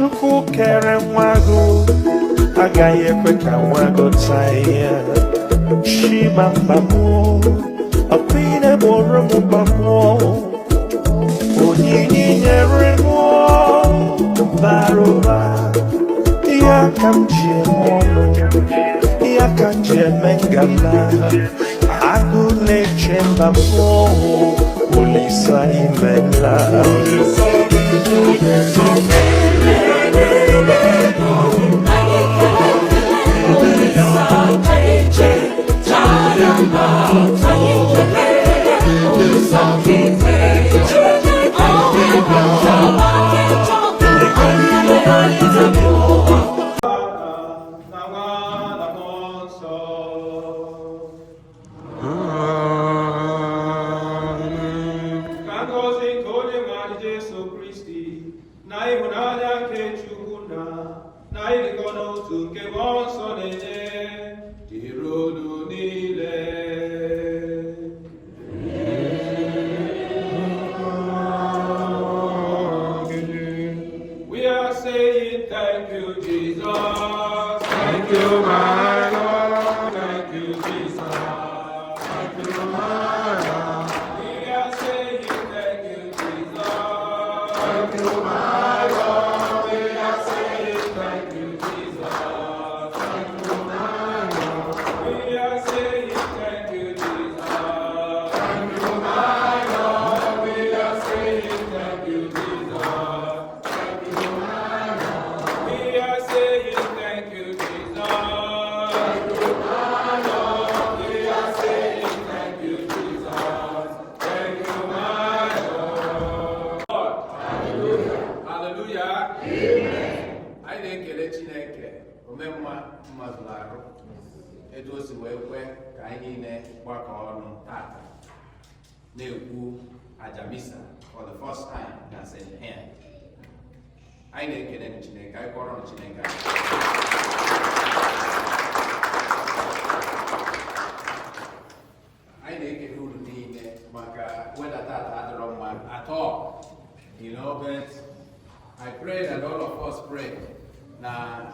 Chukwu kere nwago agaghị ekwe ka nwago taa ya. Shima mbamo ọkwa ine gboro m mbamo onyinye nyere m bara ụba. Ya ka m ji eme ọnụ, ya ka m ji eme ngala. Agụ na-eche mba mmụọ Olisa imela. Ajamisa for the first time that's in hand. I need to get Chineke. I call on Chineke. I need to do the thing whether that at all, you know. But I pray that all of us pray. Now,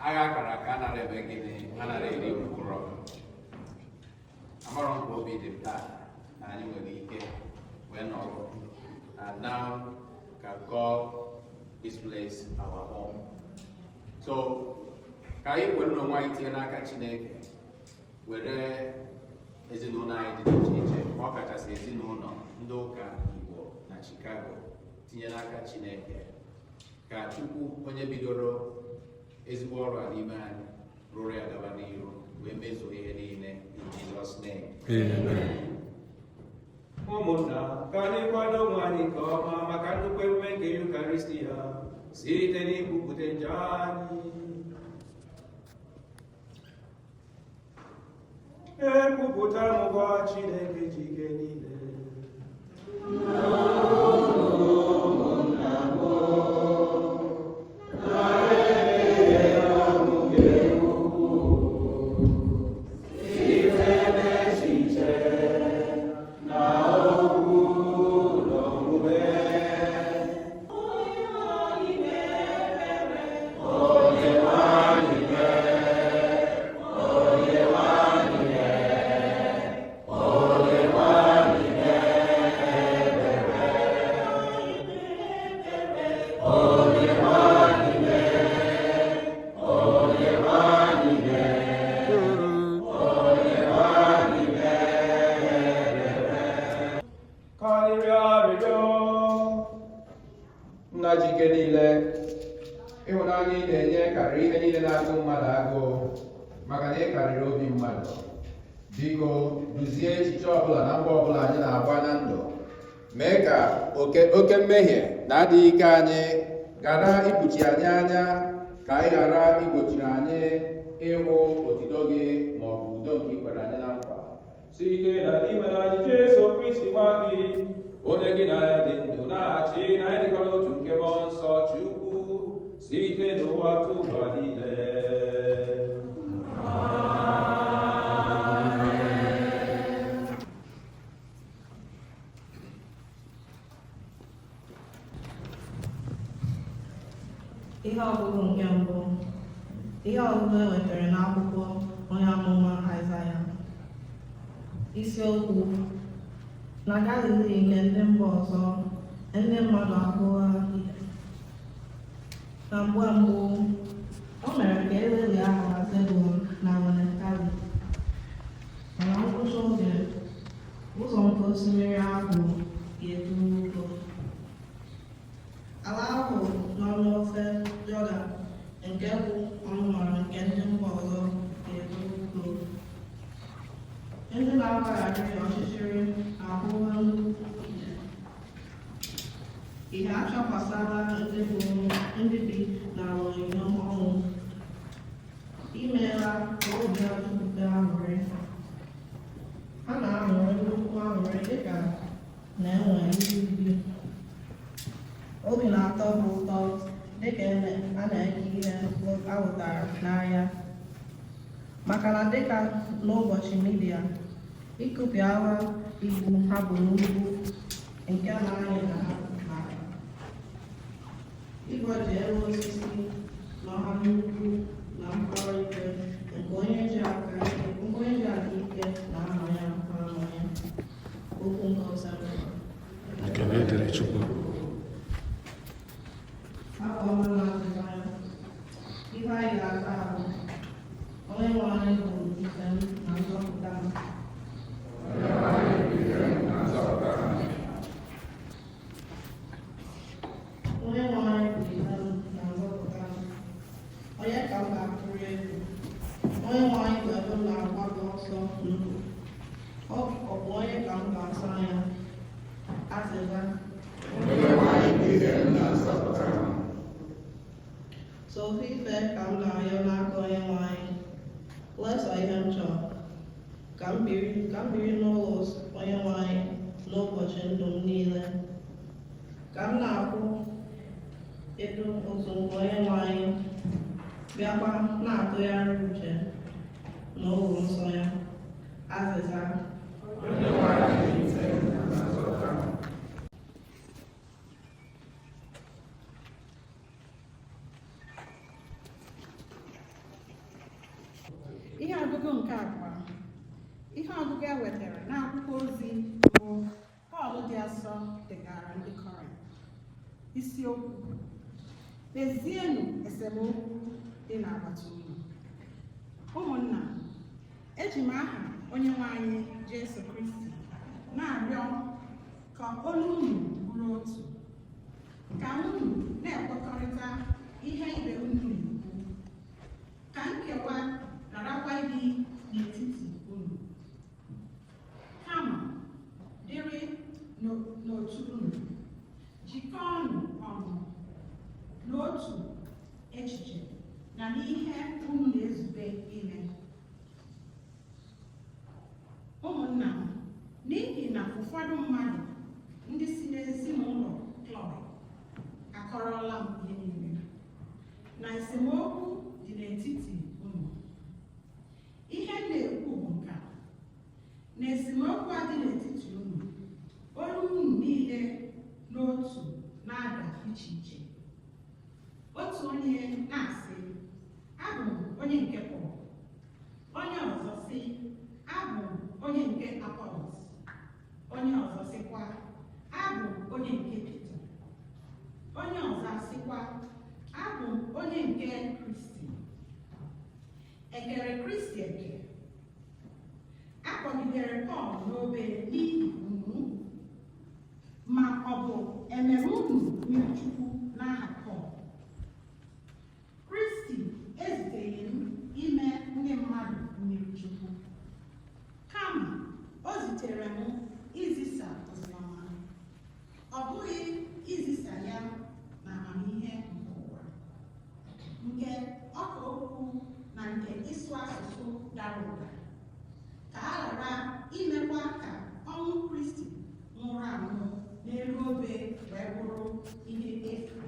I got a beginning, and I really grow. I'm around to be the plan, and you will be here. And now can call this place our home. So, Kai will know why Tianaka Chineke, where is it no night in Chiche, Wakata says in Ndoka, Iwo, na Chicago, Tianaka Chineke, Kachuku, Onyebidoro, Isboro, Aliman, Roria Davaniro, Wemezo in Jesus' name. Amen. Ụmụnna ka anyị kwado onwe anyị nke ọma maka nnukwu emume nke Yukarịstịa site n'ikwupụta njọ anyị. Ekwupụta mụgwọ Chineke ji ike niile. Biko duzie echiche ọbụla na mgbe ọbụla anyị na-agba na ndụ mee ka oke mmehie na adịghị ike anyị ghara ikpuchi anyị anya, ka anyị ghara igbochiri anyị ịhụ otuto gị ma ọ bụ udo nke ikwere anyị na nkwa site na n'ime anyị Jesu Kristi nwa gị, onye gị na ya dị ndụ na-achị na anyị dịkọ n'otu nke mmụọ nsọ Chukwu site n'ụwa tụba niile. Ihe ọgụgụ nke mbụ. Ihe ọgụgụ e wetara n'akwụkwọ onye amụma Aịzaya. Isiokwu: na Galili nke ndị mba ọzọ, ndị mmadụ abụọ ihe. Na mgbe mbụ, o mere ka eleli aha Zebụlọn na Naftalị. Mana ngwụcha oge, ụzọ nke osimiri ahụ ga-edu n'ugwu. Ala ahụ nọ n'ofe Jọdan, nke bụ ọnụnọrọ nke ndị mba ọzọ, ga-edu n'ugwu. Ndị na-agbagharị ọchịchịrị ahụhụ ije. Ihe achọkwasịla ndị bụ ndị bi n'ala onyinye ọnwụ. Imeela ka obi ha jupụta aṅụrị. Ha na-aṅụrị nnukwu aṅụrị dịka na-enwe ihe ubi. Obi na-atọ ha ụtọ dịka a na-eke ihe a wụtara n'ahịa. Maka na dịka n'ụbọchị Midia, ịkụpị agha ibu ha bụ n'ugwu nke na-anyị na ha n'ala. Ịgbaji elu osisi na ọha nnukwu na mkpọrọ ike nke onye ji aka ike na aha ya amanye. Okwu nke ọzara. Ekele dịrị Chukwu. Afọ ọma na-adịghị anya. Ihe anyị ga-ata ahụ. Onye nwe anyị bụ ife m na nzọpụta m. Onye nwe anyị bụ ife m na nzọpụta m. Onye ka m ga-atụrụ egwu. Onye nwe anyị bụ ebe m na-agbago ọsọ ndụ. Ọ bụ onye ka m ga-asọ anya. Azịza: Onye nwe anyị bụ ife m na nzọpụta m. So ofe ife ka m ga-arịọ n'aka onye nwe anyị. Lesa ihe m chọrọ. Ka m biri n'ụlọ onye nwe anyị n'ụbọchị ndụ m niile. Ka m na-akwụ edu ụzọ nke onye nwe anyị, bịakwa na-atụgharị uche n'ụlọ nsọ ya. Azịza: Onye nwe anyị bụ ife m na nzọpụta m. Ihe ọgụgụ nke abụọ. Ihe ọgụgụ e wetara n'akwụkwọ ozi bụ Pọl dị asọ degara ndị Kọrint. Isiokwu: kpezienụ esemokwu dị n'agbata unu. Ụmụnna, eji m aha onye nwe anyị Jesu Kristi na-arịọ ka olu unu bụrụ otu, ka unu na-ekwekọrịta ihe ibe unu na-ekwu, ka nkewa garakwa ịdị n'etiti unu. Kama dịrị n'otu unu, jikọọnụ ọnụ n'otu echiche na n'ihe unu na-ezube ime. Ụmụnna m, n'ihi na ụfọdụ mmadụ ndị si n'ezinụlọ Klọị akọrọla m ihe niile, na esemokwu dị n'etiti unu. Ihe m na-ekwu bụ nke a: na esemokwu a dị n'etiti unu, olu unu niile n'otu na-ada iche iche. Otu onye na-asị, abụ m onye nke Pọl. Onye ọzọ sị, abụ m onye nke Apọlọs. Onye ọzọ sịkwa, abụ m onye nke Pita. Onye ọzọ asịkwa, abụ m onye nke Kristi. Ekere Kristi eke. Akpọgidere Pọl n'obe n'ihi unu, ma ọ bụ emere unu mmiri Chukwu n'aha Pọl? Kristi eziteghị m ime ndị mmadụ mmiri Chukwu, kama o zitere m izisa oziọma, ọ bụghị izisa ya na amamihe nke ụwa, nke ọka okwu na nke ịsụ asụsụ dara ụda, ka a ghara imekwa ka ọnwụ Kristi nwụrụ anwụ n'elu obe wee bụrụ ihe efu.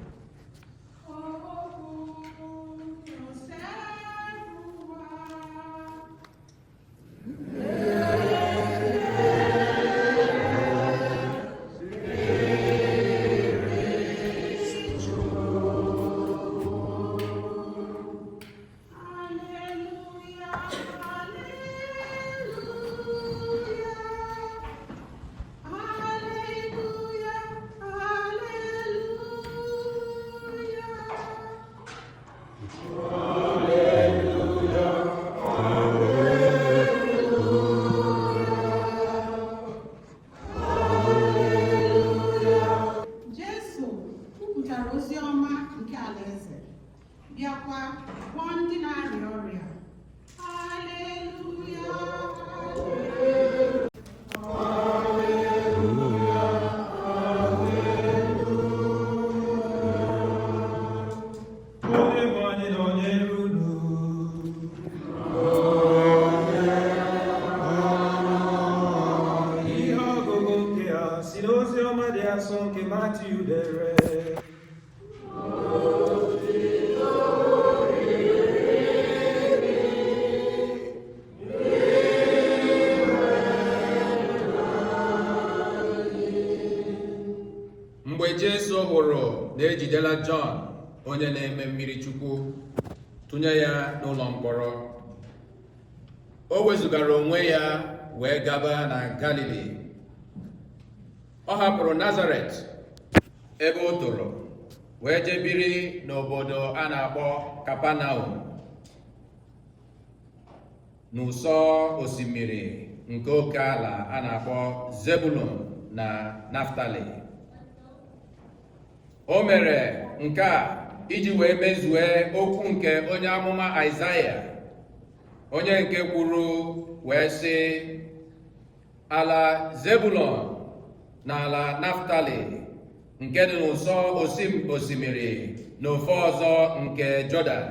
bịakwa gwọọ ndị na-arịa ọrịa. Haleluya! Mgbe Jesu hụrụ na ejidela Jọn onye na-eme mmiri Chukwu tụnye ya n'ụlọ mkpọrọ, o wezugara onwe ya wee gaba na Galili. Ọ hapụrụ Nazaret ebe o toro wee jee biri n'obodo a na-akpọ Kapanọm n'ụsọ osimiri nke oke ala a na-akpọ Zebulun na Naftali. O mere nke a iji wee mezue okwu nke onye amụma Aịzaya, onye nke kwuru wee sị, ala Zebulun na ala Naftali nke dị n'ụsọ osimiri n'ofe ọzọ nke Jọdan,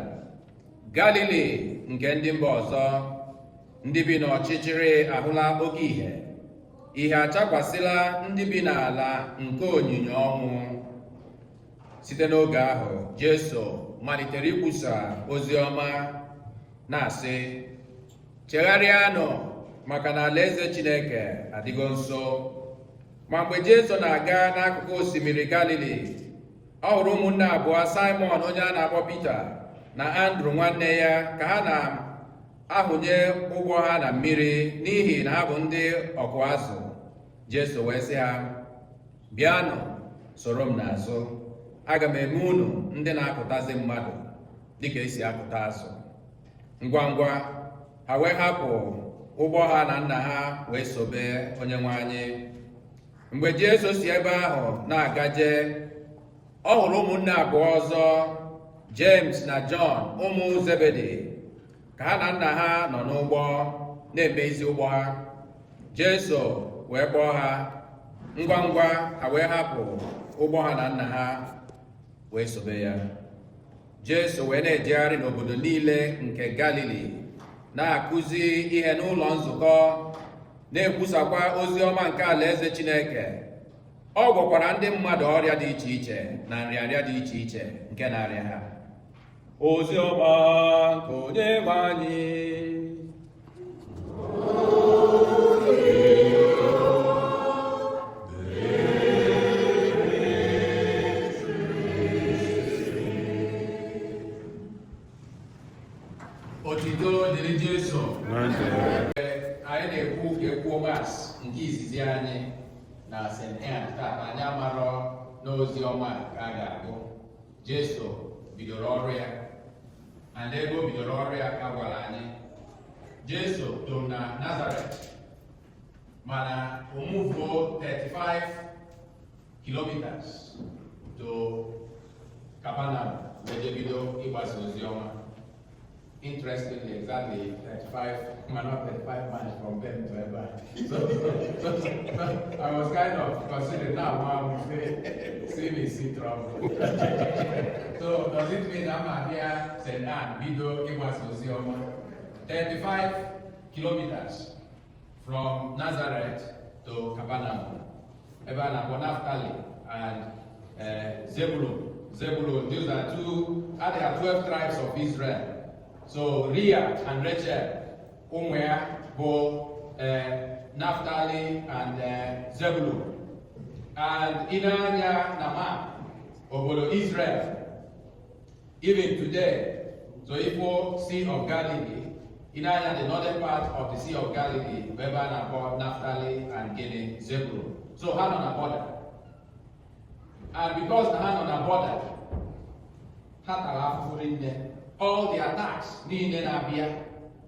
Galili nke ndị mba ọzọ, ndị bi n'ọchịchịrị ahụla oke ihe achakwasịla ndị bi n'ala nke onyinyo ọnwụ. Site n'oge ahụ, Jesu malitere ikwusa ozi ọma na-asị, chegharịanụ, maka na alaeze Chineke adịgo nso. Ma mgbe Jesu na-aga n'akụkụ osimiri Galili, ọ hụrụ ụmụnne abụọ, Simon onye a na-akpọ Pita na Andrew nwanne ya, ka ha na-ahụnye ụgbọ ha na mmiri n'ihi na ha bụ ndị ọkụ azụ. Jesu wee sị ha, bịanụ soro m n'azụ, aga m eme unu ndị na-akụtazi mmadụ dịka esi akụta azụ. Ngwa ngwa ha wee hapụ ụgbọ ha na nna ha wee sobe Onyenwe anyị. Mgbe Jesu si ebe ahụ na-agaje, ọ hụrụ ụmụnne abụọ ọzọ, James na John ụmụ Zebedi, ka ha na nna ha nọ n'ụgbọ na-emezi ụgbọ ha. Jesu wee kpọọ ha. Ngwa ngwa ha wee hapụ ụgbọ ha na nna ha wee sobe ya. Jesu wee na-ejegharị n'obodo niile nke Galili, na-akụzi ihe n'ụlọ nzukọ, na-ekwusakwa ozi ọma nke alaeze Chineke. Ọ gwọkwara ndị mmadụ ọrịa dị iche iche na nrịanrịa dị iche iche nke na-arịa ha. Ozi ọma nke Onyenwe anyị. Otito dịrị Jesu. Anyị na-ekwu ka ekwuo mas nke izizi anyị na St. Anne taa, anyị amarọ n'ozi ọma ka a ga-agụ. Jesu bidoro ọrụ ya, and ebe o bidoro ọrụ ya ka gwara anyị. Jesu toro na Nazaret, mana o muvuo 35 kilometers to Kapanọm wee bido ịgbasa ozi ọma. Interestingly, exactly 35 miles from them to Eba. So I was kind of considering now, see me see trouble. So does it mean I'm here, St. Anne, Bido, Iwasosioma, 35 kilometers from Nazareth to Kapanọm, Eba na Naftali and Zebulun. Zebulun, those are there are 12 tribes of Israel. So Leah and Rachel, Umwea, Bo, Naphtali and Zebulun. And Inanya Nama, Obodo Israel, even today, so if Sea of Galilee, Inanya, the northern part of the Sea of Galilee, Beba, Naphtali, and Guinea, Zebulun. So hand on a border. And because the hand on a border, all the attacks niile na-abịa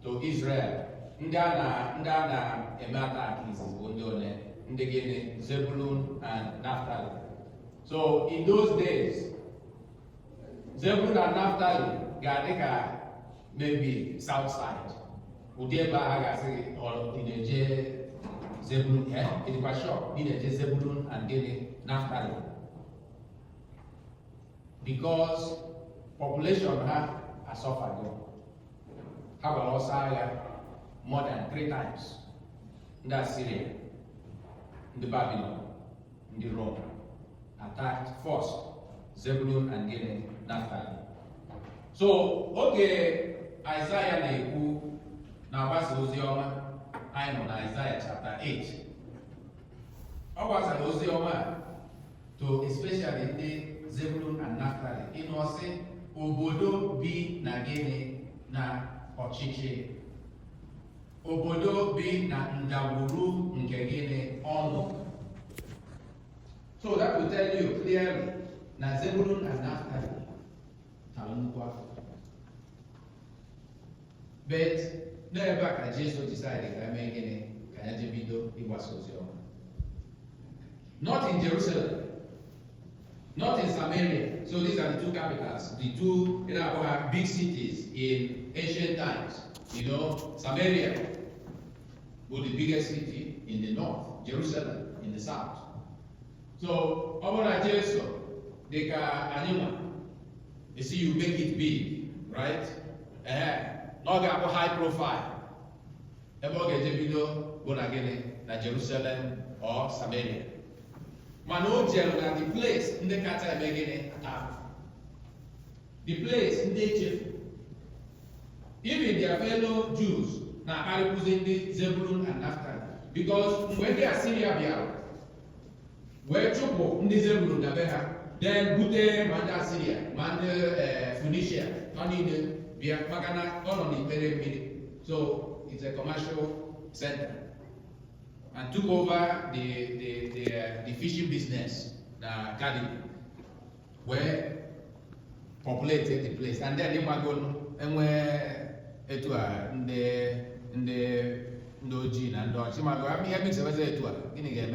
to Israel, ndị a na-eme attack izizi ndị ole, ndị Guinea, Zebulun and Naphtali. So in those days, Zebulun and Naphtali ga-adị ka maybe south side. Ụdị ebe a ga-asị ị na-eje Zebulun, ịdịkwa shop ị na-eje Zebulun and gịnị Naphtali. Because population ha asọfago. Ha gbara ọsọ agha more than 3 times. Ndị Assyria, ndị Babylon, ndị Rome attacked first Zebulun and gịnị Naphtali. So oge Isaiah na-ekwu na-agbasa ozi ọma, anyị nọ na Isaiah chapter 8. Ọ gbasara ozi ọma to especially ndị Zebulun and Naphtali. Ịnọsị obodo bi na gịnị na ọchịchị. Obodo bi na ndagwurugwu nke gịnị ọnụ. So that will tell you clearly na Zebulun and Naphtali tara nnukwu afọ. But n'ebe a ka Jesu decide ka eme gịnị ka ya je bido ịgbasa ozi ọma. Not in Jerusalem, not in Samaria. So these are the 2 capitals, the 2 big cities in ancient times. You know, Samaria was the biggest city in the north, Jerusalem in the south. So, over Jesu, they can animal. You see, you make it big, right? Not got high profile. Ever get a video, go again, na Jerusalem or Samaria. Mano Jerusalem, the place in the Kata Megane attack. The place in the Egypt. Even their fellow Jews, now are representing Zebulun and Naphtali. Because when the Assyria biara, where Chopo, in the Zebulun, then Bute, Manda Assyria, Manda Phoenicia, Tonine, via Magana, all on the very. So it's a commercial center. And took over the fishing business, Galilee, where populated the place. And then they were going, and where it was the Ojin and Dodge. I mean, everything was there to in a game,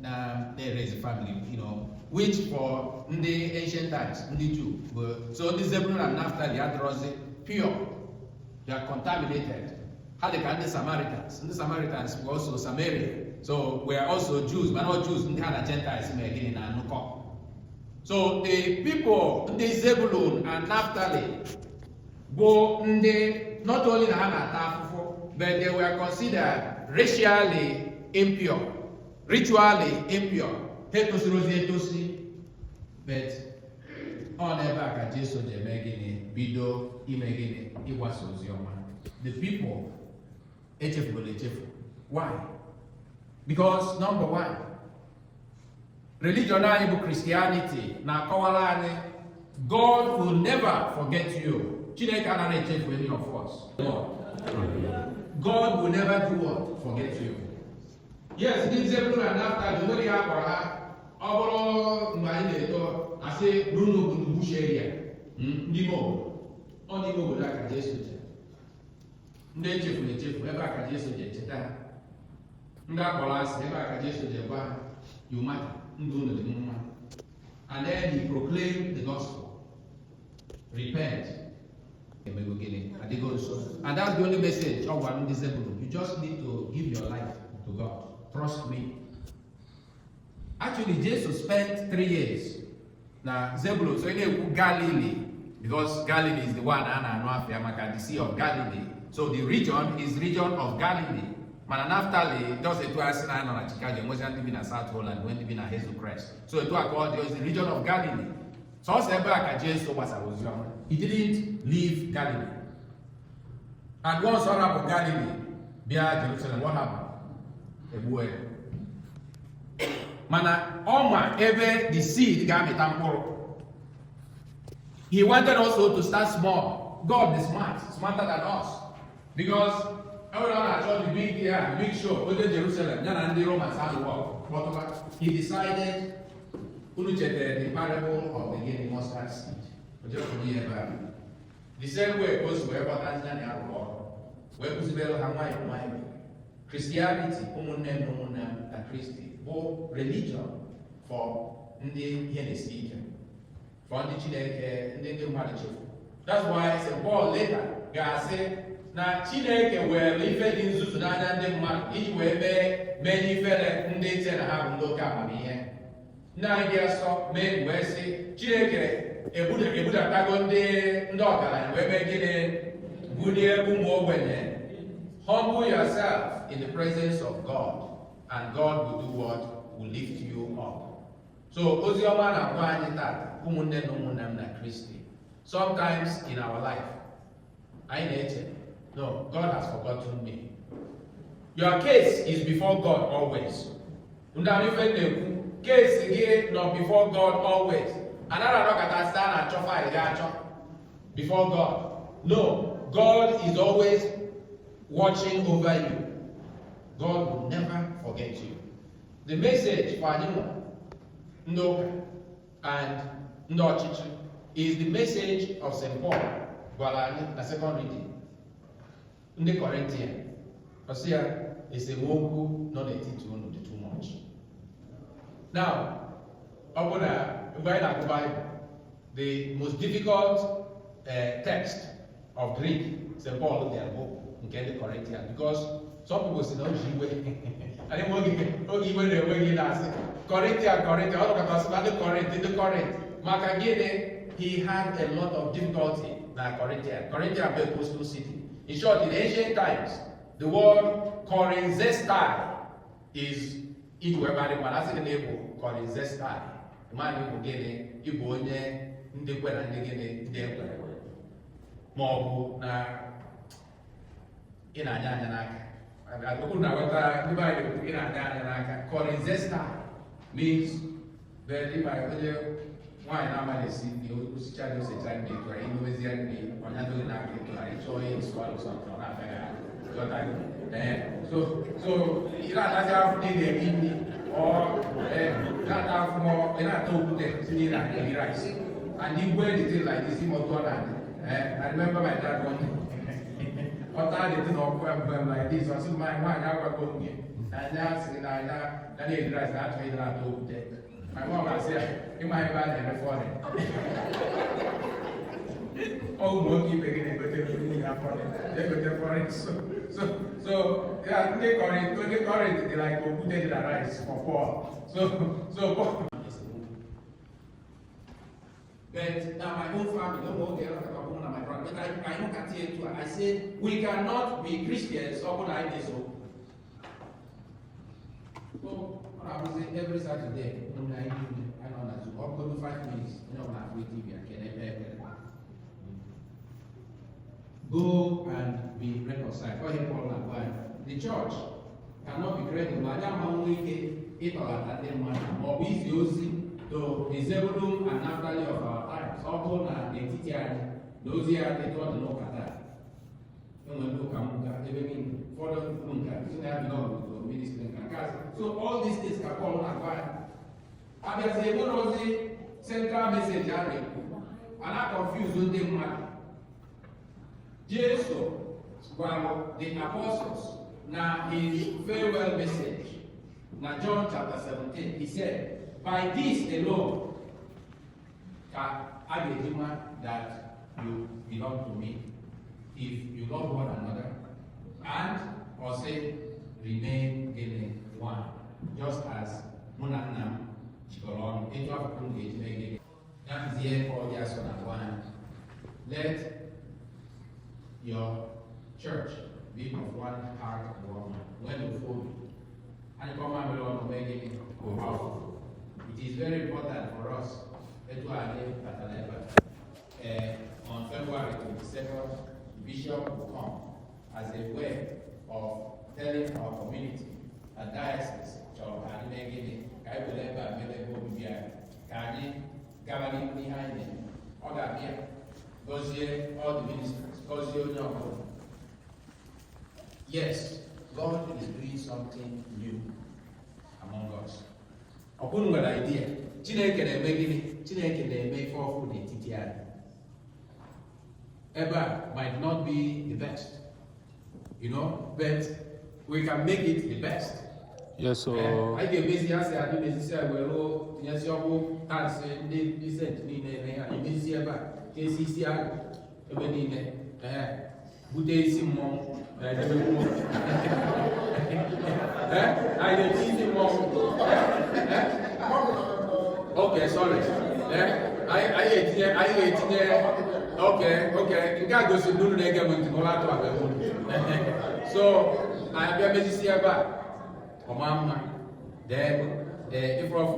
now they raise a family, you know, which for the ancient times, the Jew were so the Zebulun and Naphtali had pure, they are contaminated. How they can the Samaritans? And the Samaritans were also Samaria. So we are also Jews, but not Jews, and they had Gentiles in Nukok. So the people, the Zebulun and Naphtali, go not only but they were considered racially impure, ritually impure. But on the back, Jesus bido imegini iwasozioma. The people, why? Because number 1, religion and Christianity na kawalani, God will never forget you. Chineke anaghị echefu any of us. God will never do what? Forget you. Yes, this Zebulun and Naphtali, nobody have our mgbe I say Bruno in the bush area. Only go like a Jesus. Nechefu, ebe aka Jesu je cheta. Ndị akpọrọ ebe aka Jesu je gwa you matter, ndụ unu dị mma. And then he proclaimed the gospel. Repent. And that's the only message of one disciple. You just need to give your life to God. Trust me. Actually, Jesus spent 3 years. Now, Zebulun, so in Galilee, because Galilee is the one, the Sea of Galilee. So the region is region of Galilee. Naphtali, just a 2 hours in Chicago, wasn't living in South Holland, went living in Hazel Crest. So it was the region of Galilee. So he didn't leave Galilee. And once on up Galilee, near Jerusalem, what happened? A boy. Mana Oma ever the seed gametampo. He wanted also to start small. God is smart, smarter than us. Because everyone had thought the big show, go to Jerusalem, and the Romans had to walk. He decided the parable of the getting mustard seed. The same way goes to wherever Tanzania or Christianity, a Christian, or religion for the Hennessy. for ndị Chineke ndị mmadụ chefu. That's why St. Paul later ga-asị na Chineke were ife dị nzuzu n'anya ndị mmadụ iji wee mee n'ifere ndị che na ha bụ ndị oke amamihe. Ndị anyị dị asọ mee wee sị Chineke ebudatago ndị ọgaranya wee mee gịnị? Bulie ụmụ ogbenye. Humble yourself in the presence of God, and God will do what? Will lift you up. So ozi ọma na-agwa anyị taa ụmụnne na ụmụnna m na Kristi. Sometimes in our life, anyị na-eche, no, God has forgotten me. Your case is before God always. Ndị ahụ ife na-ekwu, case gị nọ before God always. Anara anọkọta sị a na-achọ faịlụ gị achọ before God. No, God is always watching over you. God will never forget you. The message for anyone, Ndoka and Ndochichi, is the message of St. Paul, Gwalani, the second reading. In the Corinthian, Hosea is a woku not a teacher too much. Now, Bible, the most difficult text of Greek, St. Paul, their book, in the Corinthian, because some people say, no, I didn't want to give the way he asked. Corinthian, all of the Corinth. Makagene, he had a lot of difficulty like Corinthian. Corinthian was a coastal city. In short, in ancient times, the word Corinzestai is it were married, but as a name Corinzestai. The man who get it, you go in there, and get it, more na in a Corinzestai means very why am I seeing the Chicago Society to Indonesia? On another night, I saw it swallow something. So you have to evening or not have more, and I told them to need a rice. And he wear it like this in Motoland. I remember my dad one day. What I did not come like this, I said, my mind, I was going. And now, I need rice, that's why I told them. My mom was here, in my bad and before it. Oh, no, keep again, but they go for it. So, yeah, they correct, like, put it in the rice for Paul. So, Paul. But now my own family, don't know the other couple of my brother, but I look at it too. I say, we cannot be Christians or like this. So, I will say every Saturday, I know that you all go to 5 minutes, you know, not with TV, I can go and be reconciled. For him, Paul and one. The church cannot be credible. I don't know if I had money or be using to Zebulun and Naphtali of our times. All and the TTI, those here, they don't know that. So all these things can call on one. And there's a one central message, and I confuse them. Jesus, while the apostles, now his farewell message, now John chapter 17, he said, by this alone, I demand that you belong to me, if you love one another, and or say, remain in one, just as Munanam, Chikolon, Etwapung, that is here for just one. Let your church be of one heart and one mind. When you fold, and come and belong to making it powerful. It is very important for us on February 22nd, Bishop will come as a way of telling our community, a diocese, of Hanimegini, Kaibulemba, Meleko, Bibia, Kani, Gavani behind him, other here, goes here, all the ministers, goes here, no. Yes, God is doing something new among us. Upon what idea, Chineke na-eme for food in TTI. Ever might not be the best, but we can make it the best. Yes, so I get busy. I say I do busy. I will. Yes, you go. I say they sent me there. I busy about. KCC I even in there. Good day, Simon. I get busy more. Okay, sorry. I get here. Okay. You can't go to do the government to go out of so I have been busy about. Then in front of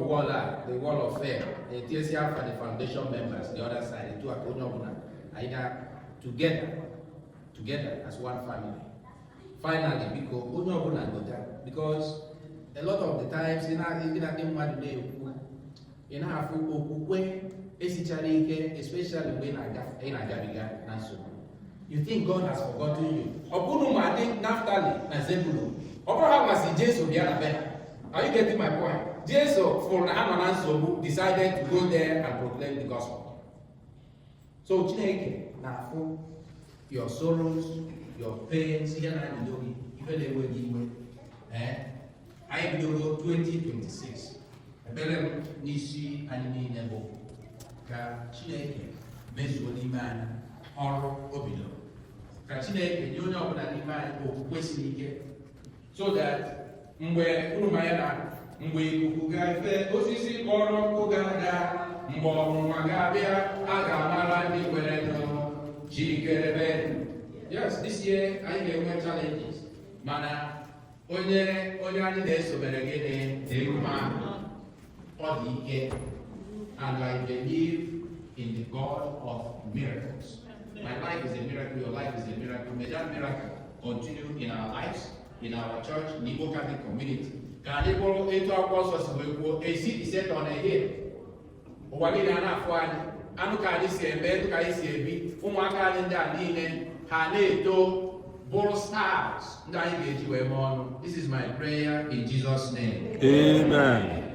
the wall of fame, the TSR for the foundation members, the other side, the two are either together as one family. Finally, because a lot of the times especially when you think God has forgotten you. Naphtali na Zebulun. Abraham was Jesus of the other. Are you getting my point? Jesus for Naaman decided to go there and proclaim the gospel. So Chineke na for your sorrows, your pains, even I believe 2026. Ebele nisi anini nebo ka Chineke mezuo n'ime anyị ọrụ obido. Ka Chineke nye onye ọbụla n'ime anyị okwukwe siri ike, so that mgbe ikuku ga-efe osisi kpọrọ nkụ ga-aga, mgbe ọnwụnwa ga-abịa a ga-amara ndị kwere jikere. Yes, this year anyị ga-enwe challenges, mana onye anyị na-esobere gị dị mma ọ dị ike, and I believe in the God of miracles. My life is a miracle, your life is a miracle. May that miracle continue in our lives, in our church, in the Igbo Catholic community. Can I go into our process of a city set on a hill? Ụwa niile a na-afụ anyị, anụ ka anyị si eme, etu ka anyị si ebi, ụmụaka anyị ndị a niile ha na-eto bụrụ stars ndị anyị ga-eji wee mee ọnụ. This is my prayer in Jesus' name. Amen.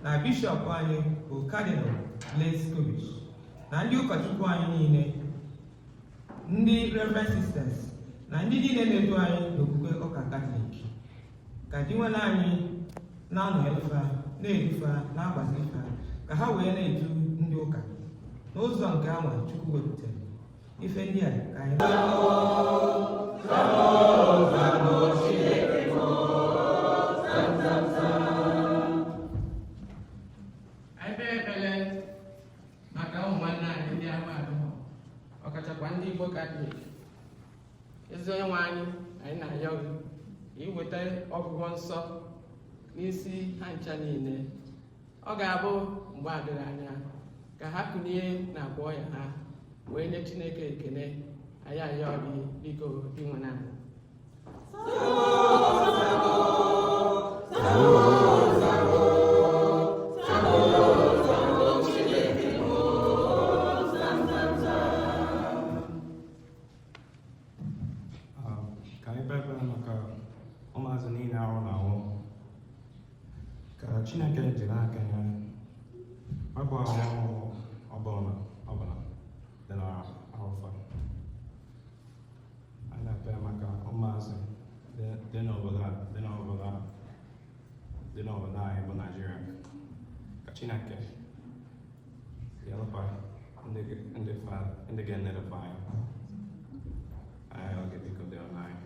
na bishọp anyị bụ Cardinal Blaise Kobish, na ndị ụkọchukwu anyị niile, ndị Reverend Sisters, na ndị niile na-edu anyị n'okwukwe ụka Katọlik, ka di nwere anyị na-anọnyefe na-edufe na-agbazi ife ka ha wee na-edu ndị ụka n'ụzọ nke anwa Chukwu wepụtara. Ife ndị a ka anyị ọkachakwa ndị Igbo Katọlik. Ezi onye nwe anyị na-arịọ gị iweta ọgwụgwọ nsọ n'isi ha ncha niile. Ọ ga-abụ mgbe adịghị anya ka ha kụnye na akwa ọya ha wee nye Chineke ekele. Anyị arịọ gị biko inwe na ọbụla dị n'afọ a na-ekpe maka ụmụazị dị n'obodo anyị bụ Naịjirịa, ka Chineke yelpa ndị ga-enerefa anyị oge biko dị online.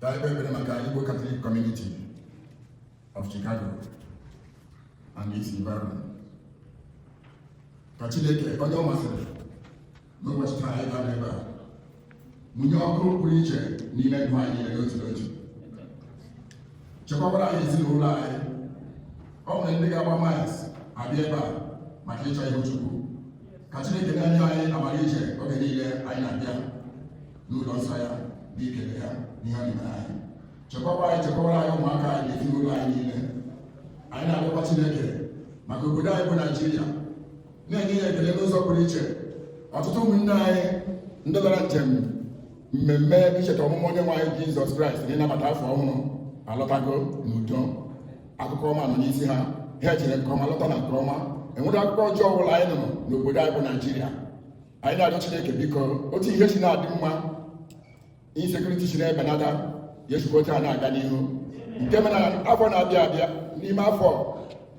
Igbo Catholic community of Chicago and its environment. Ka Chineke onye ọ masịrị n'ụbọchị taa anyị gara ebe a mụnye ọkụ pụrụ iche n'ime ndụ anyị niile n'otu n'otu. Chekwabara anyị ezinụlọ anyị. Ọ nwere ndị ga-agba miles abịa ebe a maka ịchọ ihu Chukwu. Ka Chineke na-enye anyị amara iche oge niile anyị na-abịa n'ụlọ nsọ ya bụ ikele ya n'ihe ọ na-emere anyị. Chekwabara anyị ụmụaka anyị na ezinụlọ anyị niile. Anyị na-arịọkwa Chineke maka obodo anyị bụ Naịjirịa, na-enye ya ekele n'ụzọ pụrụ iche. Ọtụtụ ụmụnne anyị ndị gara njem mmemme icheta ọmụmụ Onyenwe anyị Jizọs Kraịst na ịnabata afọ ọhụrụ alọtago n'udo. Akụkọ ọma nọ n'isi ha, ha ejere nke ọma lọta na nke ọma. Enwere akụkọ ọjọọ ọbụla anyị nụrụ n'obodo anyị bụ Naịjirịa. Anyị na-arịọ Chineke biko otu ihe si na-adị mma, insekuriti si na-ebenata, ya echukwu otu a na-aga n'ihu. Nke mere na afọ na-abịa abịa, n'ime afọ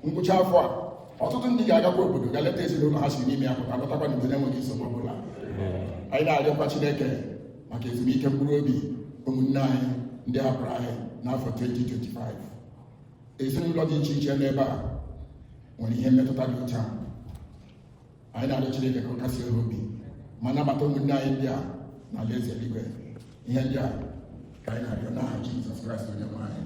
ngwụcha afọ a, ọtụtụ ndị ga-agakwa obodo ga leta ezinụlọ ha si n'ime ya pụta lọtakwa n'obodo enweghị nsogbu ọbụla. Anyị na-arịọkwa Chineke maka ezumike mkpụrụ obi ụmụnne anyị ndị hapụrụ anyị n'afọ 2025. Ezinụlọ dị iche iche n'ebe a nwere ihe mmetụta dị otu a. Anyị na-arịọ Chineke ka ọ kasịe ha obi ma nabata ụmụnne anyị ndị a n'ala eze eluigwe. Ihe ndị a ka anyị na-arịọ n'aha Jizọs Kraịst Onyenwe anyị.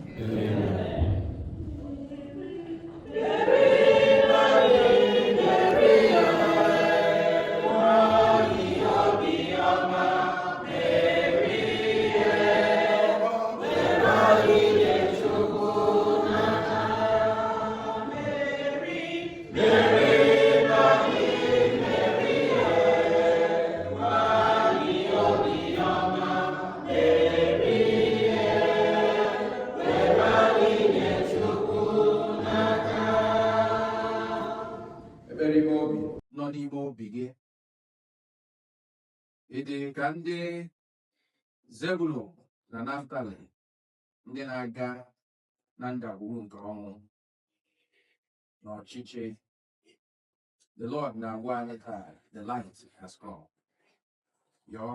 nọ n'ime obi gị. Ị dị ka ndị Zebulun na Naftali, ndị na-aga na ndagwurugwu nke ọnwụ na ọchịchị. The Lord na-agwa anyị taa, the light has come. Yọọ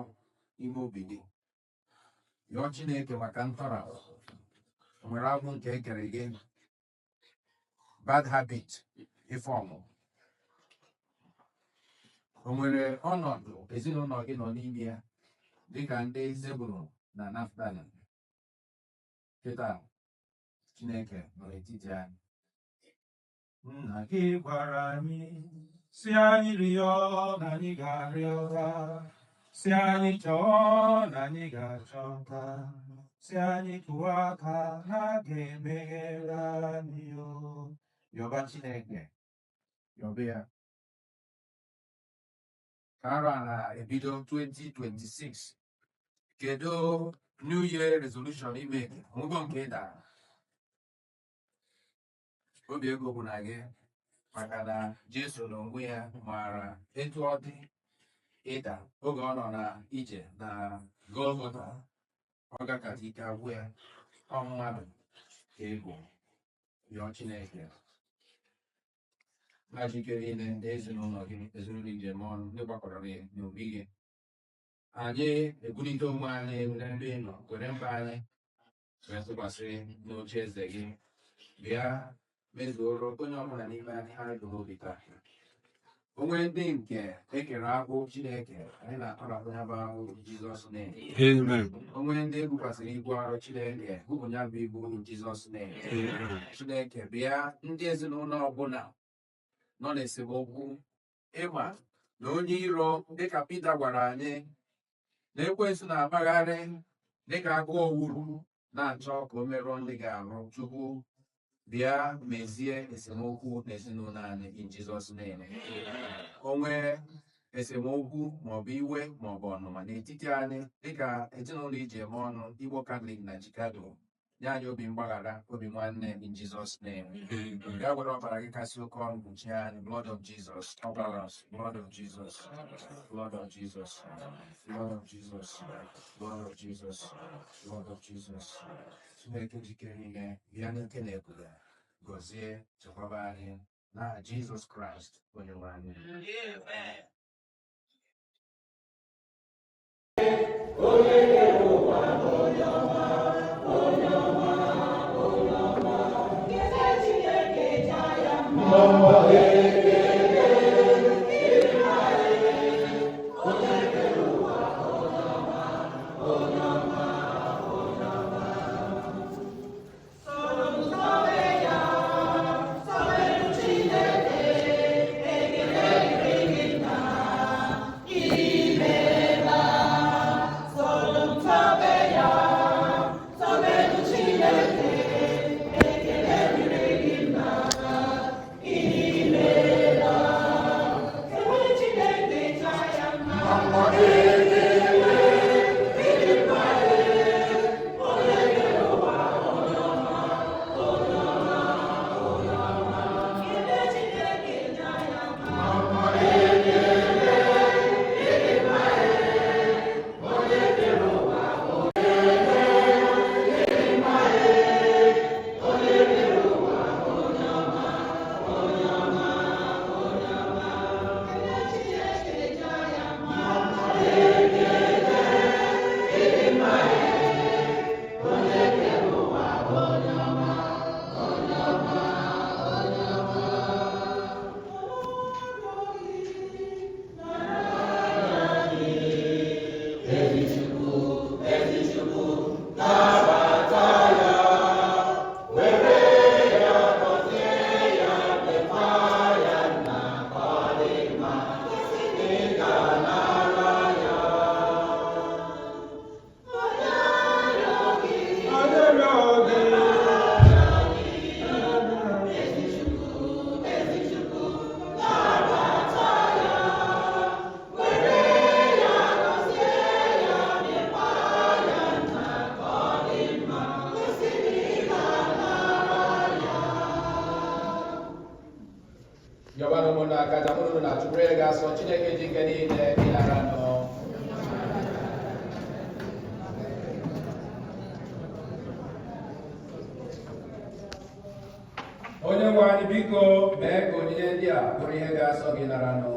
ime obi gị, yọọ Chineke maka ntọrọ. O nwere agwụ nke ekere gị, bad habit, ife ọmụ. O nwere ọnọdụ ezinụlọ gị nọ n'ime ya, dịka ndị Zebulun na Naftali. Kịta Chineke nọ n'etiti anyị. Nna gị gwara anyị, si anyị rịọ na anyị ga-arịọ, si anyị chọọ na anyị ga-achọta, si anyị kụọ aka na a ga-emeghere anyị. Yọba Chineke, yọba ya. Ka arọ a na-ebido 2026. Kedu New Year resolution ime ọgwụgwọ nke ị dara? Obi ego bụ na gị, maka na Jesu n'onwe ya maara etu ọ dị ịda oge ọ nọ na ije na Golgota. Ọ gakata ike agwụ ya, ọ mmadụ ka ego yọọ Chineke. Ajikere ile ndị ezinụlọ gị, ezinụlọ njem ọnụ, ndị gbakọrọ gị n'obi gị. Anyị ebulite onwe anyị ebe ị nọ, were mba anyị wee tụkwasị n'oche eze gị. Bịa mezuoro onye ọbụla n'ime anyị ha dị n'obi taa. Onwe ndị nke ekere agbụ Chineke, anyị na-atọrapụ ya bụ ahụ Jizọs name. Onwe ndị ebukwasịrị ibu arụ Chineke, bupụ ya bụ ibu Jizọs name. Chineke bịa ndị ezinụlọ ọbụla nọ n'esemokwu, ịma na onye iro dịka Pita gwara anyị na ekwensu na-amagharị dịka agụ owuru na-achọ ka o merụọ ndị ga-arụ. Chukwu bịa mezie esemokwu n'ezinụlọ anyị in Jesus name. O nwee esemokwu maọbụ iwe maọbụ ọnụma n'etiti anyị dịka ezinụlọ iji eme ọnụ Igbo Catholic na Chicago, nye anyị obi mgbaghara, obi nwanne in Jesus name. Bịa were ọbara gị kasị oke ọnụ kpuchie anyị. Blood of Jesus, cover us. Blood of Jesus, blood of Jesus, blood of Jesus, blood of Jesus, blood of Jesus. Chineke jikere ihe bịa n'ike na ebube gọzie chekwaba anyị na Jesus Christ onye nwe anyị. Yọbanụ mụ na aka jamụrụ na chukwu ya ga-asọ Chineke ji ike niile ịlara nọ. Onye nwe anyị biko mee ka onyinye ndị a bụrụ ihe ga-asọ gị nara nọ.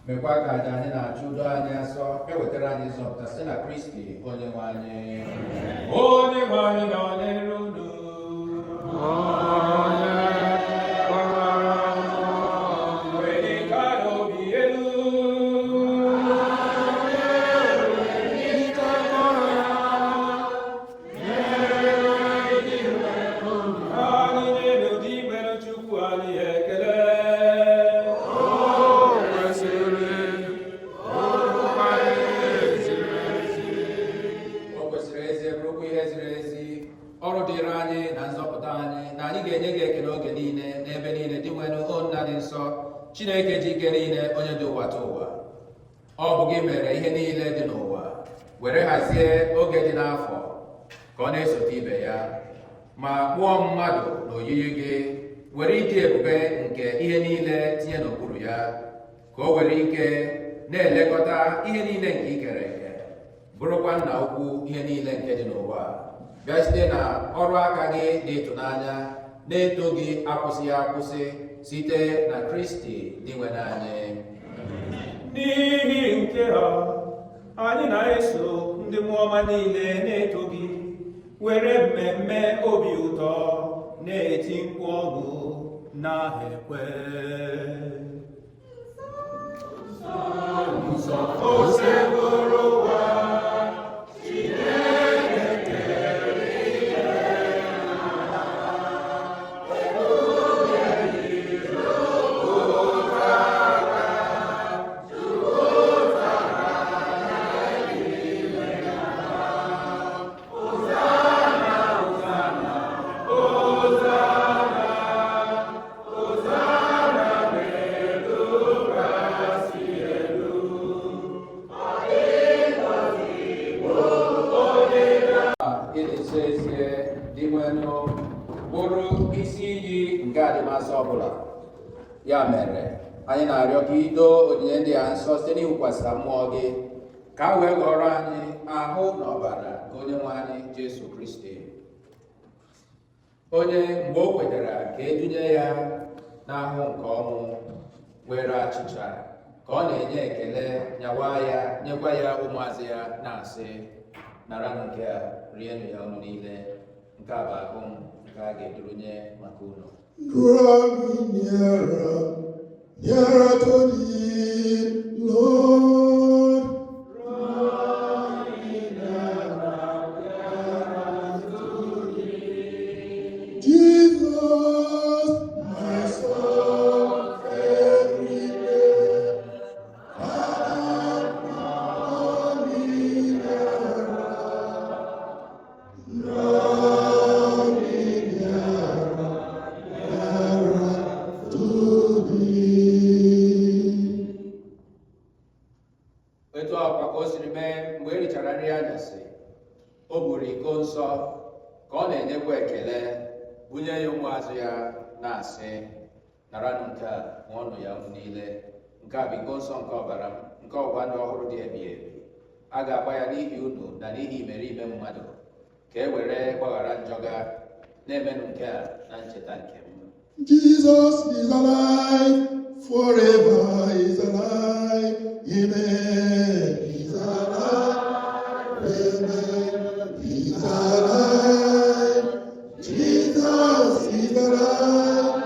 Mekwa ka aja anyị na-achụ udo anyị asọ ewetara anyị nzọpụta site na Kristi onye nwe anyị. Onye nwe anyị nọnyere unu. Ọrụ dịrị anyị na nzọpụta anyị na anyị ga-enye gị ekele oge niile n'ebe niile dị nwere nna dị nsọ Chineke ji ike niile onye dị ụwa ta ụwa. Ọ bụ gị mere ihe niile dị n'ụwa were hazie oge dị n'afọ ka ọ na-esote ibe ya ma kpụọ mmadụ n'oyiyi gị were ịdị ebube nke ihe niile tinye n'okpuru ya ka o were ike na-elekọta ihe niile nke ikere eke bụrụkwa nna ukwu ihe niile nke dị n'ụwa. Bịa site na ọrụ aka gị dị ịtụnanya na-eto gị akwụsịghị akwụsị site na Kristi dị nwe anyị. N'ihi nke a anyị na-eso ndị mmụọ ọma niile na-eto gị were mmemme obi ụtọ na-eti mkpu ọṅụ n'aha ekwe. Nsọ ose bụrụ ụwa bụrụ isi iyi nke adịmasị ọbụla. Ya mere, anyị na-arịọ ka ido onyinye ndị a nsọ site n'iwukwasị mmụọ gị, ka a wee ghọrọ anyị ahụ na ọbara nke Onyenwe anyị Jesu Kristi, onye mgbe o kwetara ka edunye ya n'ahụ nke ọnwụ were achịcha ka ọ na-enye ekele, nyawa ya, nyekwa ya ụmụazị ya, na-asị, naranụ nke a, rienụ ya ọnụ niile, nke a bụ ahụ m nke a ga-edurunye maka unu. Draw me nearer, nearer to thee, Lord. Draw me nearer, nearer to thee. Jesus, my soul, every day. Draw me nearer, draw me nearer. Etu ọkwa ka o siri mee mgbe e richara nri anyasị, o buru iko nsọ ka ọ na-enyekwa ekele, bunye ya ụmụazụ ya, na-asị, naranụ nke a, ṅụọnụ ya niile, nke a bụ iko nsọ nke ọbara m, nke ọgbụgba ndụ ọhụrụ dị ebighị ebi. A ga-agba ya n'ihi unu na n'ihi imeriime mmadụ, ka e were gbaghara njọ ga, na-emenụ nke a na ncheta nke m. Jesus is alive, forever is alive, amen. He's alive, amen. He's alive. Jesus is alive,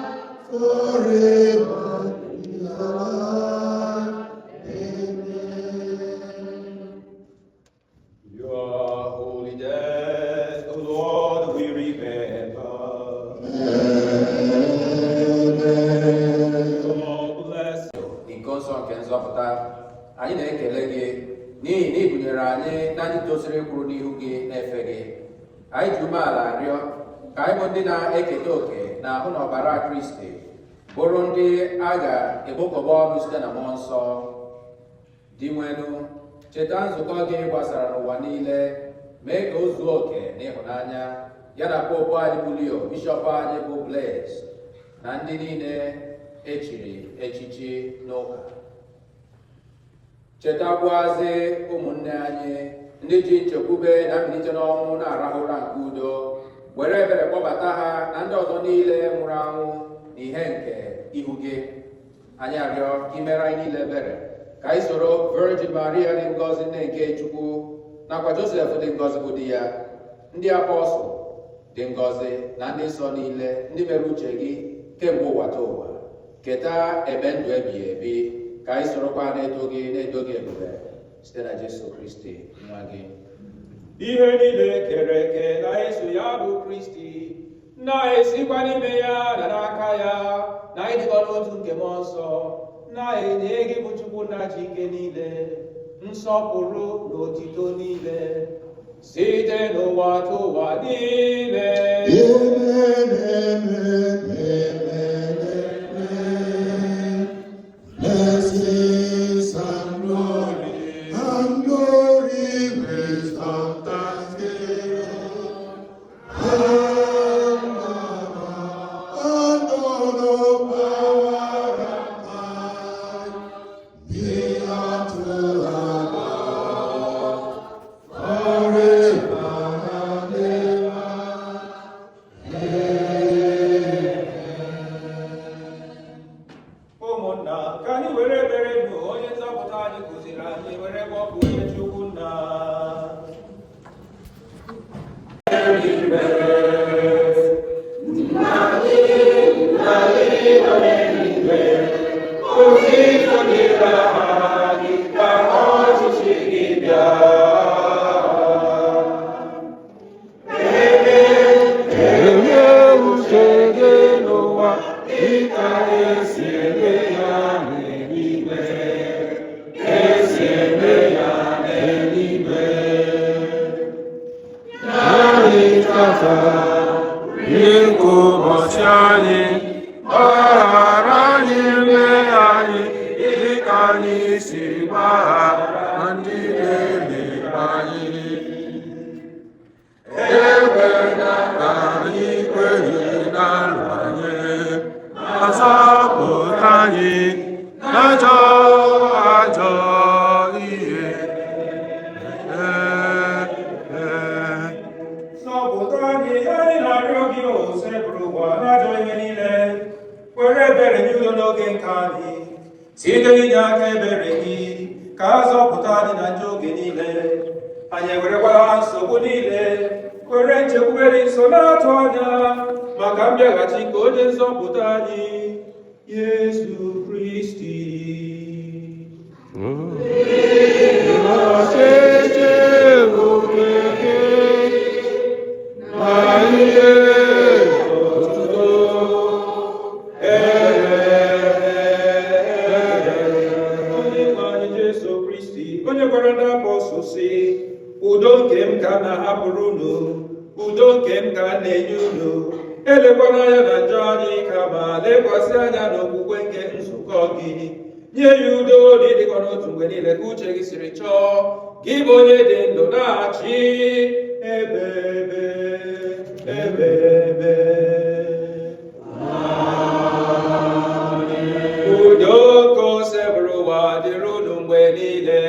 forever is alive, amen. Your holy death, O Lord, we remember. Iko nsọ nke nzọpụta, anyị na-ekele gị n'ihi na ị bunyere anyị na ndị tosiri kwuru n'ihu gị na-efe gị. Anyị ji umeala rịọ ka anyị bụ ndị na-eketa oke na ahụ na ọbara Kristi, bụrụ ndị a ga-ekpokọba ọnụ site na mmụọ nsọ. Dị nwenu, cheta nzukọ gị gbasara n'ụwa niile, mee ka o zuo oke n'ịhụnanya, ya na popu anyị bụ Leo, bishọp anyị bụ Blaise, na ndị niile echiri echichi n'ụka. Chetakwazi ụmụnne anyị ndị ji nchekwube na mbilite n'ọnwụ na-arahụ ụra nke udo, were ebere kpọbata ha na ndị ọzọ niile nwụrụ anwụ n'ihe nke ihu gị. Anyị arịọ ka imere anyị niile ebere, ka anyị soro Virgin Maria dị ngọzi nne nke Chukwu, nakwa Josef dị ngọzi bụ di ya, ndị apọstụl dị ngọzi, na ndị nsọ niile ndị mere uche gị kemgbe ụwa ta ụwa, keta ebe ndụ ebighị ebi. Ka anyị sorokwa na-eto gị ebube site na Jesu Kristi nwa gị. Ihe niile kere eke na-eso ya bụ Kristi, na-esikwa n'ime ya na n'aka ya, na ịdịkọ n'otu nke mmụọ nsọ, na-enye gị bụ Chukwu na chi ike niile, nsọpụrụ na otito niile, site n'ụwa ta ụwa niile. Amen, amen, amen, amen. Blessings and glory, wisdom, thanksgiving, and honor, power, and might be unto our God forever and ever. Ụmụnna, ka anyị were ebere ndụ onye nzọpụta anyị kụziri anyị, were gbọpụ onye Chukwu nna. Ụbọchị anyị gbaghara nke anyị site n'inye aka ebere gị ka a zọpụta anyị na njọ oge niile. Anyị ewerekwala nsogbu niile were nchekwube dị nso na-atụ anya maka mbịaghachi nke onye nzọpụta anyị Yesu Kristi. Onye gwara ndị apọstụl sị, udo nke m ka m na-ahapụrụ unu, udo nke m ka m na-enye unu, elekwana anya na njọ anyị kama lekwasị anya n'okwukwe nke nzukọ gị. Nye ya udo na ịdịkọ n'otu mgbe niile ka uche gị siri chọọ, gị bụ onye dị ndụ na-achị ebebe ebebe. Udo ka o sebụrụ ụwa dịrị unu mgbe niile.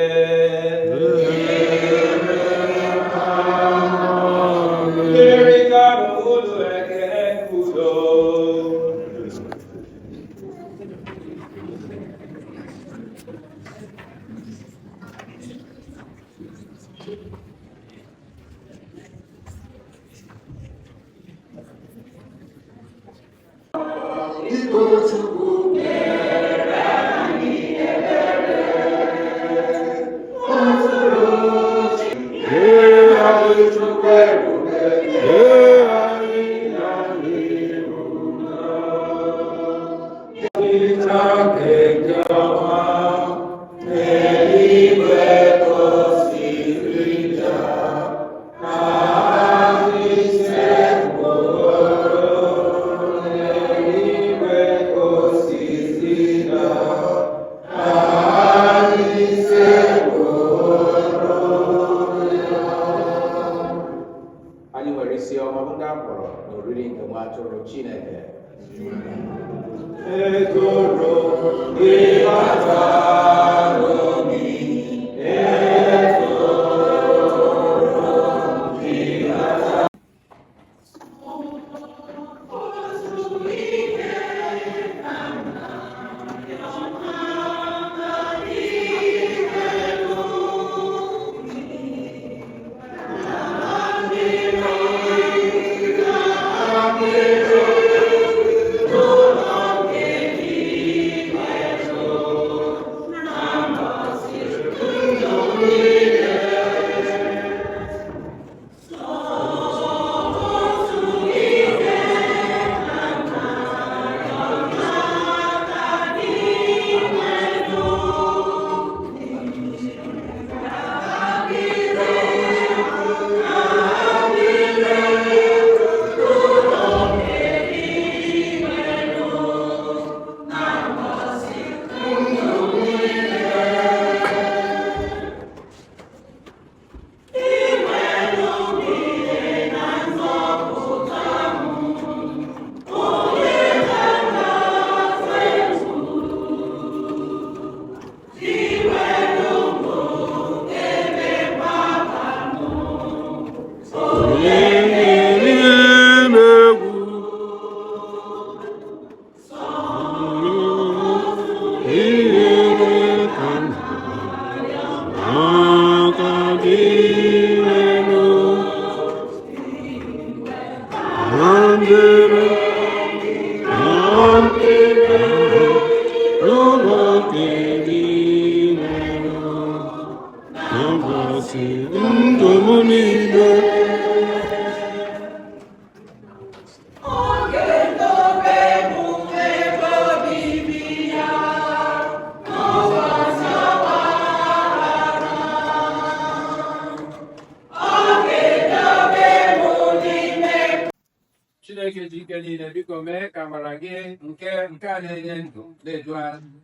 Chineke ji ike niile, biko mee ka amara gị nke a na-enye ndụ na-edu anyị,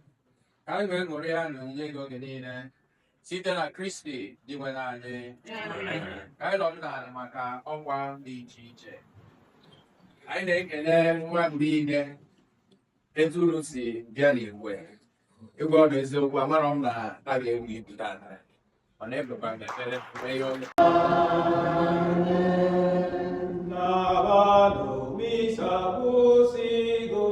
ka anyị wee ṅụrụ ya na onyinye gị oge niile site na Kristi dị nwe anyị. Ka anyị nọdụ n'ala maka ọkwa dị iche iche. Anyị na-ekele nwa mgbe niile etu unu si bịa n'igwe ịgwa ọdụ eziokwu. Amarọ m na a ga-ewu ibu tata, ọ na-ebekwa ekele mee ihe ọma. Misa musigo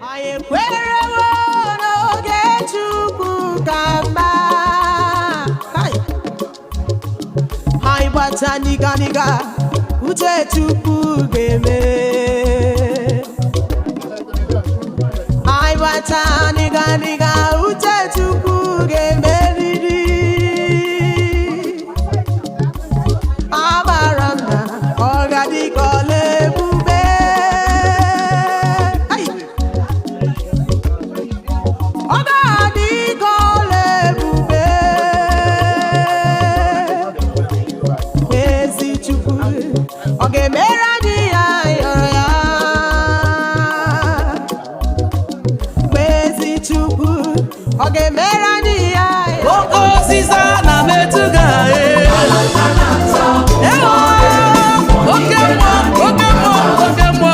I ekwerewo n'oge Chukwu ka mma. Anyị gbata niga niga, uche Chukwu ga-eme. Anyị gbata niga niga, uche Chukwu ga-emeriri. Amara m na ọ ga-adị ka ọla ebube. Ọ ga-adị ka ọla ebube. Ezi Chukwu, ọ ga-emere anyị ya yọrọ ya. Ezi Chukwu, ọ ga-emere anyị ya yọrọ ya. Oke osisi a na-emetụ ga-e. Ewo, oke mmụọ, oke mmụọ, oke mmụọ.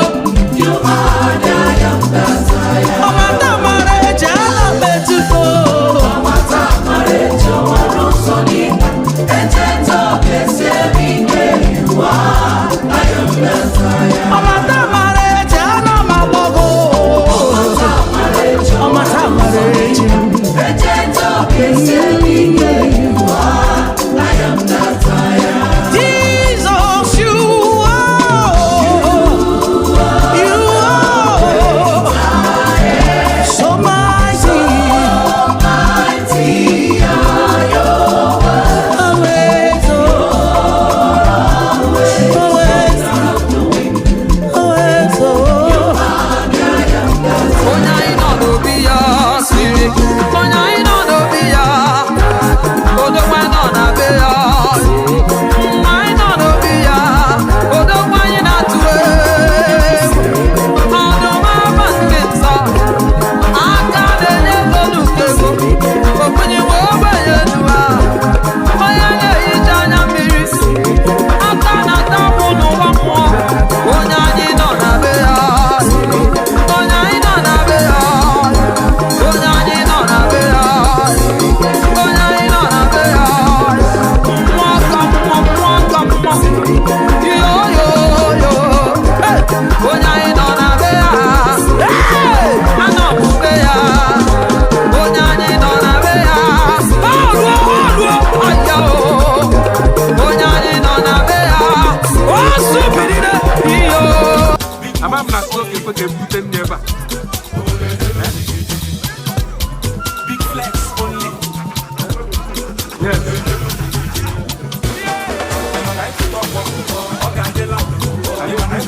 Ọmata mara eji ala metụko. Ọmata mara eji ọrụ nsọ n'ime. Echeta oge si ebe ike iwa. Ọmata mara eji ala magbago. Ọmata mara eji. Echeta oge si ebe ike iwa. Jesus, you are so mighty.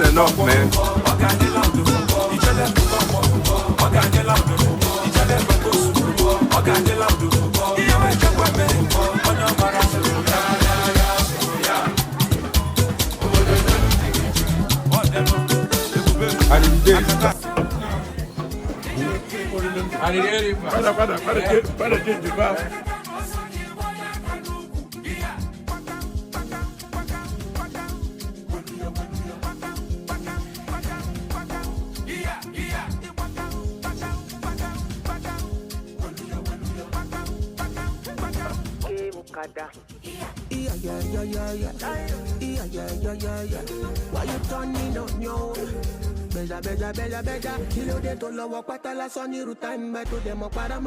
Enough, man. Why you turning on your beja, beja, beja, beja. Kilo de to lowo pata la soni ruta mbe to demo para